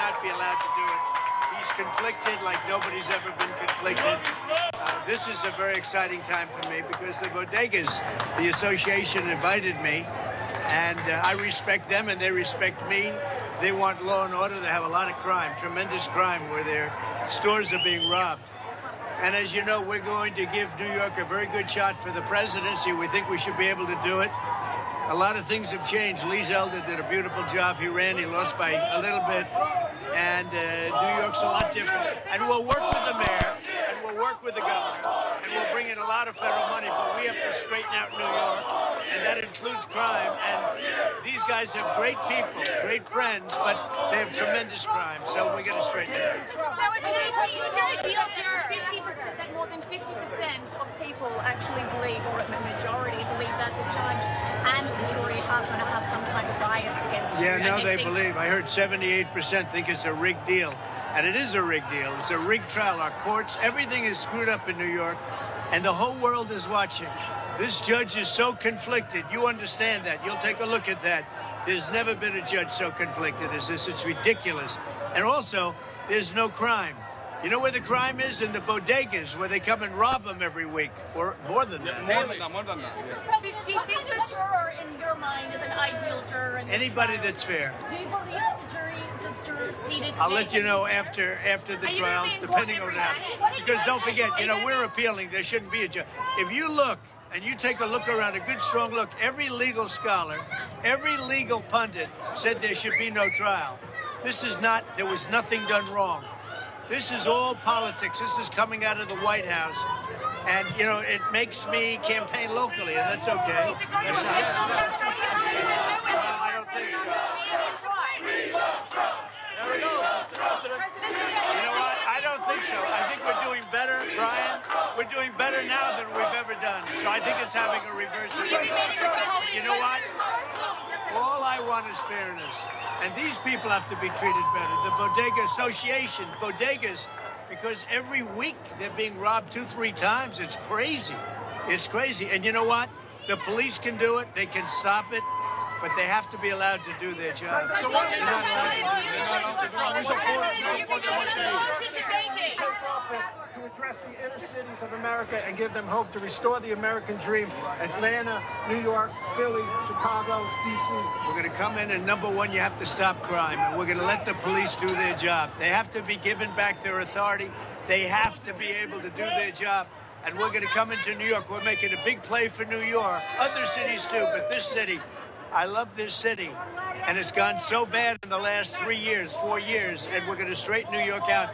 not be allowed to do it. He's conflicted like nobody's ever been conflicted. This is a very exciting time for me because the bodegas, the association, invited me, and I respect them and they respect me. They want law and order. They have a lot of crime, tremendous crime, where their stores are being robbed. And as you know, we're going to give New York a very good shot for the presidency. We think we should be able to do it. A lot of things have changed. Lee Zeldin did a beautiful job. He ran, he lost by a little bit. And New York's a lot different. And we'll work with the mayor, and we'll work with the governor, and we'll bring in a lot of federal money, but we have to straighten out New York, and that includes crime. And these guys have great people, great friends, but they have tremendous crime, so we're going to straighten it out. Now, it's a deal here, 50%, that more than 50% of people actually believe, or a majority believe, that the judge and the jury are going to have some kind of bias against you. Yeah, no, they believe. I heard 78% think it's a rigged deal. And it is a rigged deal. It's a rigged trial. Our courts, everything is screwed up in New York, and the whole world is watching. This judge is so conflicted. You understand that. You'll take a look at that. There's never been a judge so conflicted as this. It's ridiculous. And also, there's no crime. You know where the crime is? In the bodegas, where they come and rob them every week, or more than that. More than that. So, President, do you think the juror, in your mind, is an ideal juror? Anybody that's fair. Do you believe that the juror seated today? I'll let you know after the trial, depending on what happens. Because don't forget, you know, we're appealing. There shouldn't be a judge. If you look, and you take a look around, a good strong look, every legal scholar, every legal pundit said there should be no trial. This is not, there was nothing done wrong. This is all politics. This is coming out of the White House. And, you know, it makes me campaign locally, and that's okay. That's not, I don't think so. There we go. You know what? I don't think so. I think we're doing better, Brian. We're doing better now than we've ever done. So I think it's having a reverse effect. You know what? All I want is fairness. And these people have to be treated better. The Bodega Association, bodegas, because every week they're being robbed 2-3 times. It's crazy. It's crazy. And you know what? The police can do it. They can stop it. But they have to be allowed to do their job. So what is not allowed to do to address the inner cities of America and give them hope, to restore the American dream. Atlanta, New York, Philly, Chicago, D.C. We're going to come in, and number one, you have to stop crime. And we're going to let the police do their job. They have to be given back their authority. They have to be able to do their job. And we're going to come into New York. We're making a big play for New York. Other cities too, but this city, I love this city. And it's gone so bad in the last 3 years, 4 years, and we're going to straighten New York out.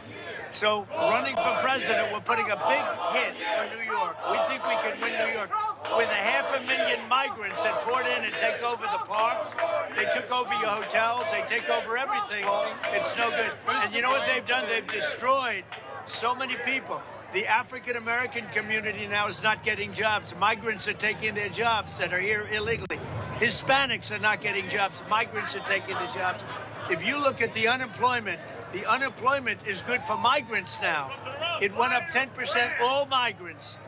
So running for president, we're putting a big hit on New York. We think we can win New York. With 500,000 migrants that poured in and take over the parks, they took over your hotels, they take over everything. It's no good. And you know what they've done? They've destroyed so many people. The African-American community now is not getting jobs. Migrants are taking their jobs that are here illegally. Hispanics are not getting jobs. Migrants are taking the jobs. If you look at the unemployment is good for migrants now. It went up 10%, all migrants.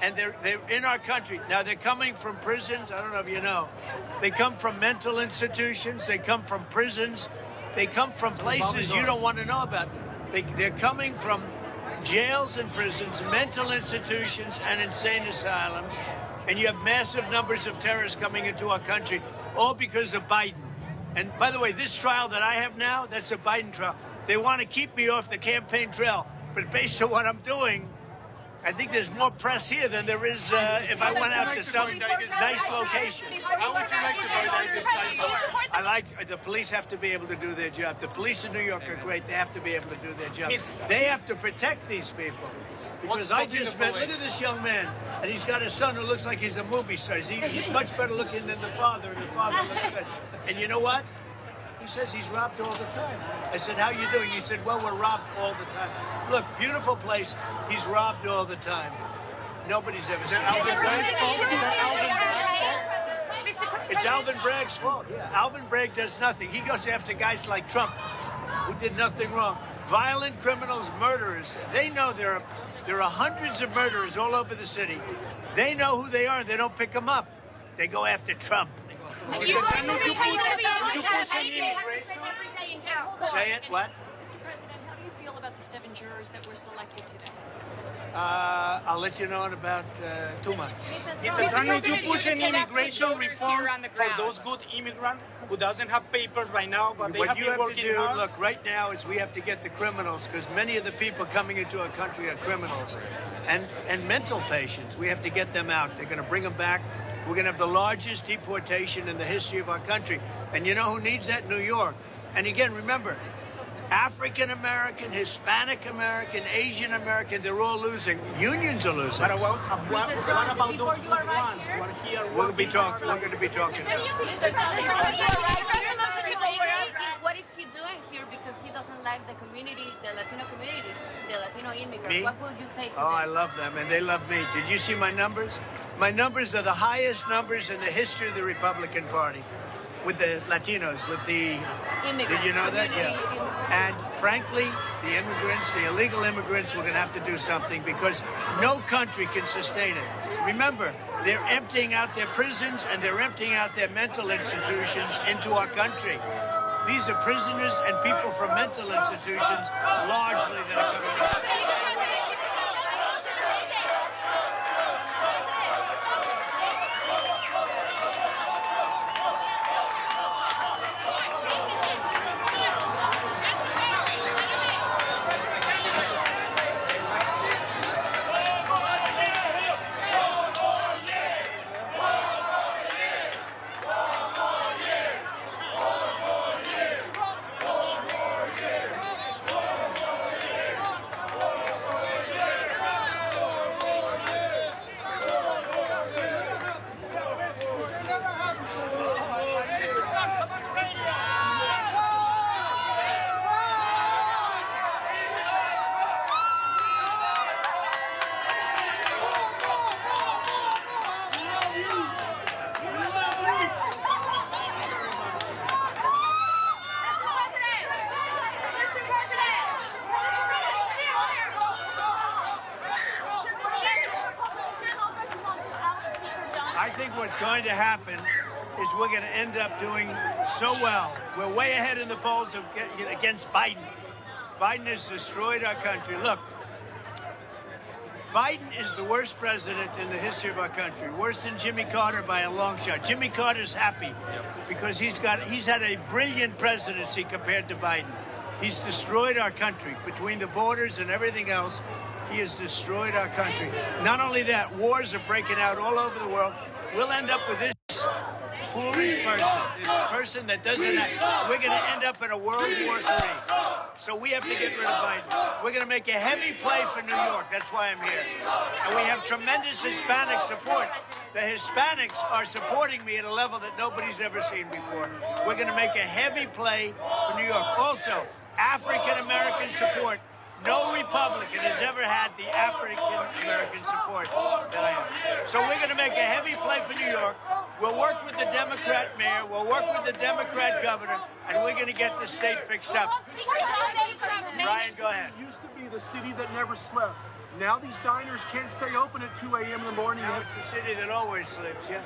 And they're in our country. Now, they're coming from prisons. I don't know if you know. They come from mental institutions. They come from prisons. They come from places you don't want to know about. They're coming from jails and prisons, mental institutions, and insane asylums. And you have massive numbers of terrorists coming into our country, all because of Biden. And by the way, this trial that I have now, that's a Biden trial. They want to keep me off the campaign trail. But based on what I'm doing, I think there's more press here than there is if I went out to some nice location. How would you make the bodegas safer? I like, the police have to be able to do their job. The police in New York are great. They have to be able to do their job. They have to protect these people. Because I just met, look at this young man, and he's got a son who looks like he's a movie star. He's much better looking than the father, and the father looks good. And you know what? He says he's robbed all the time. I said, how you doing? He said, well, we're robbed all the time. Look, beautiful place. He's robbed all the time. Nobody's ever seen it. It's Alvin Bragg's fault. Yeah. Alvin Bragg does nothing. He goes after guys like Trump, who did nothing wrong. Violent criminals, murderers. They know there are hundreds of murderers all over the city. They know who they are, and they don't pick them up. They go after Trump. Say it, what? about the 7 jurors that were selected today? I'll let you know in about 2 months. Can you push an immigration reform for those good immigrants who doesn't have papers right now, but they What have you been have to working do, hard? look, right now is we have to get the criminals, because many of the people coming into our country are criminals and mental patients. We have to get them out. They're going to bring them back. We're going to have the largest deportation in the history of our country. And you know who needs that? New York. And again, remember, African American, Hispanic American, Asian American, they're all losing. Unions are losing. What about those good ones who are here? We're going to be talking. What is he doing here? Because he doesn't like the community, the Latino community, the Latino immigrants. Me? What would you say to Oh, I them? love them, and they love me. Did you see my numbers? My numbers are the highest numbers in the history of the Republican Party with the Latinos, with the... Immigrants. Did you know that? Community Yeah. And frankly, the immigrants, the illegal immigrants, we're going to have to do something because no country can sustain it. Remember, they're emptying out their prisons and they're emptying out their mental institutions into our country. These are prisoners and people from mental institutions, largely that are coming out. I think what's going to happen is we're going to end up doing so well. We're way ahead in the polls against Biden. Biden has destroyed our country. Look, Biden is the worst president in the history of our country. Worse than Jimmy Carter by a long shot. Jimmy Carter's happy because he's had a brilliant presidency compared to Biden. He's destroyed our country between the borders and everything else. He has destroyed our country. Not only that, wars are breaking out all over the world. We'll end up with this foolish person, this person that doesn't have, we're going to end up in a World War III. So we have to get rid of Biden. We're going to make a heavy play for New York. That's why I'm here. And we have tremendous Hispanic support. The Hispanics are supporting me at a level that nobody's ever seen before. We're going to make a heavy play for New York. Also, African-American support. No Republican has ever had the African-American support that I have. So we're going to make a heavy play for New York. We'll work with the Democrat mayor. We'll work with the Democrat governor. And we're going to get the state fixed up. Ryan, go ahead. It used to be the city that never slept. Now these diners can't stay open at 2 a.m. in the morning. Now it's a city that always sleeps, yeah?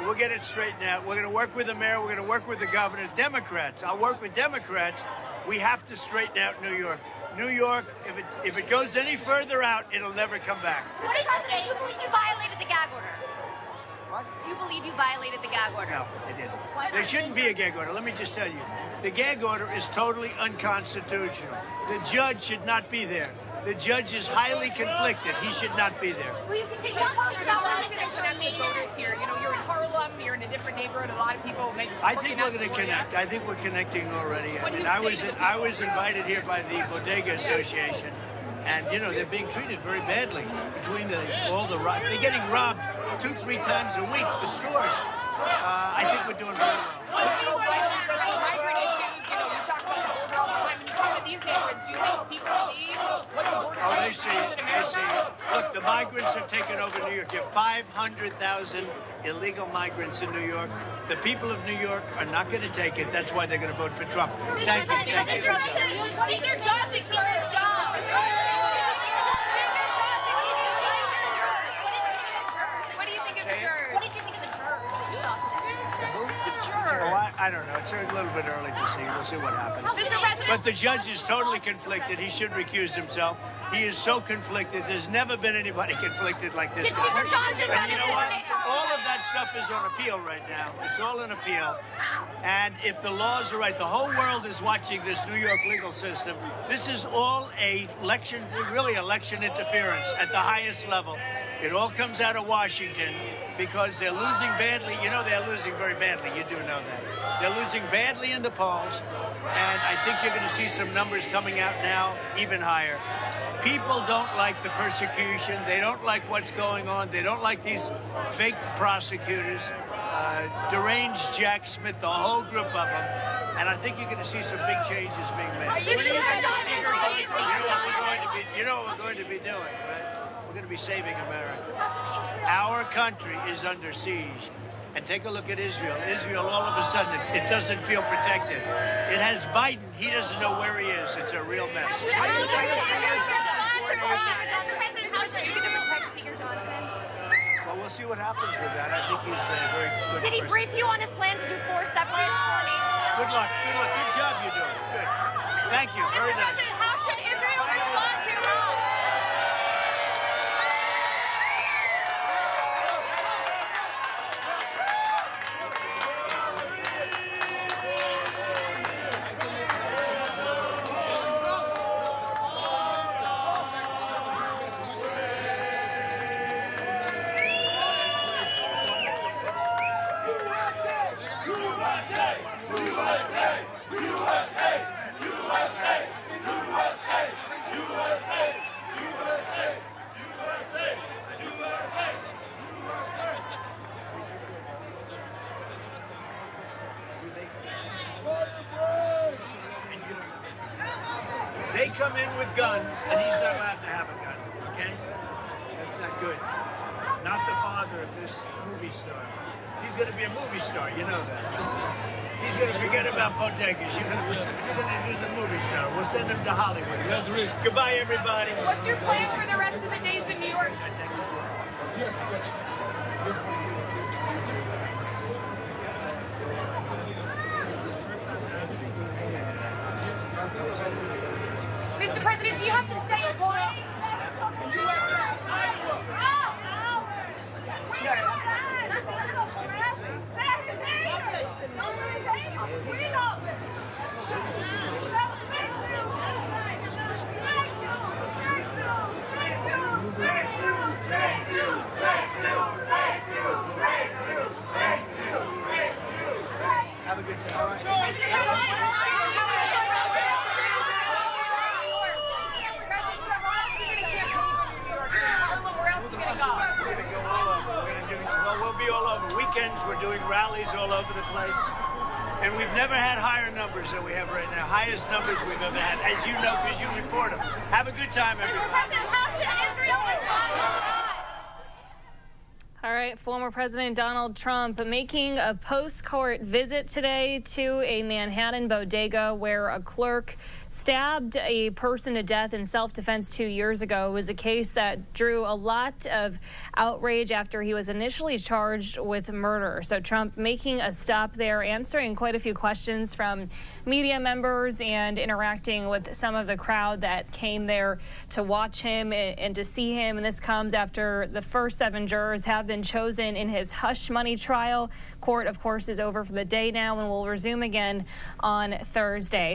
We'll get it straightened out. We're going to work with the mayor. We're going to work with the governor. Democrats, I'll work with Democrats. We have to straighten out New York. New York, if it goes any further out, it'll never come back. What do you believe you violated the gag order? What? Do you believe you violated the gag order? No, I didn't. There shouldn't be a gag order. Let me just tell you. The gag order is totally unconstitutional. The judge should not be there. The judge is highly conflicted. He should not be there. Well, you can take your poster about voters here. You know, you're in Harlem, you're in a different neighborhood. A lot of people make. I think we're going to connect. I think we're connecting already. I mean, I was invited here by the Bodega Association, and you know they're being treated very badly between they're getting robbed 2-3 times a week. The stores. I think we're doing very well. Migrant issues. You know, you talk about the border all the time. When you come to these neighborhoods, do you think people see what the border Oh, they see it. They see it. Look, the migrants have taken over New York. You have 500,000 illegal migrants in New York. The people of New York are not going to take it. That's why they're going to vote for Trump. Thank you. Thank you. Take your jobs, keep your jobs. What do you think of the jurors? What do you think of the jurors? The jurors. Oh, I don't know. It's a little bit early to see. We'll see what happens. Mr. President. But the judge is totally conflicted. He should recuse himself. He is so conflicted. There's never been anybody conflicted like this guy. And you know what? All of that stuff is on appeal right now. It's all in appeal. And if the laws are right, the whole world is watching this New York legal system. This is all really election interference at the highest level. It all comes out of Washington because they're losing badly. You know they're losing very badly. You do know that. They're losing badly in the polls. And I think you're going to see some numbers coming out now even higher. People don't like the persecution. They don't like what's going on. They don't like these fake prosecutors, deranged Jack Smith, the whole group of them. And I think you're going to see some big changes being made. You know what we're going to be doing, right? We're going to be saving America. Our country is under siege. And take a look at Israel. Israel, all of a sudden, it doesn't feel protected. It has Biden. He doesn't know where he is. It's a real mess. Mr. President, how are you going to protect Speaker Johnson? Well, we'll see what happens with that. I think he's a very good Did he person. brief you on his plan to do 4 separate warnings? Good luck. Good luck. Good job you're doing. Good. Thank you. Very nice. How should Israel respond to Iran? They come in with guns, and he's not allowed to have a gun, okay? That's not good. Not the father of this movie star. He's going to be a movie star, you know that. He's going to forget about bodegas. You're going to do the movie star. We'll send him to Hollywood. Goodbye, everybody. What's your plan for the rest of the days in New York? Mr. President, do you have to stay in court? Have a good time. We'll be all over. Weekends, we're doing rallies all over the place. And we've never had higher numbers than we have right now. Highest numbers we've ever had, as you know, because you report them. Have a good time, everybody. Mr. President, how should Israel respond to Iran? All right, former President Donald Trump making a post-court visit today to a Manhattan bodega where a clerk stabbed a person to death in self-defense 2 years ago. It was a case that drew a lot of outrage after he was initially charged with murder. So Trump making a stop there, answering quite a few questions from media members and interacting with some of the crowd that came there to watch him and to see him. And this comes after the first 7 jurors have been chosen in his hush money trial. Court, of course, is over for the day now and will resume again on Thursday.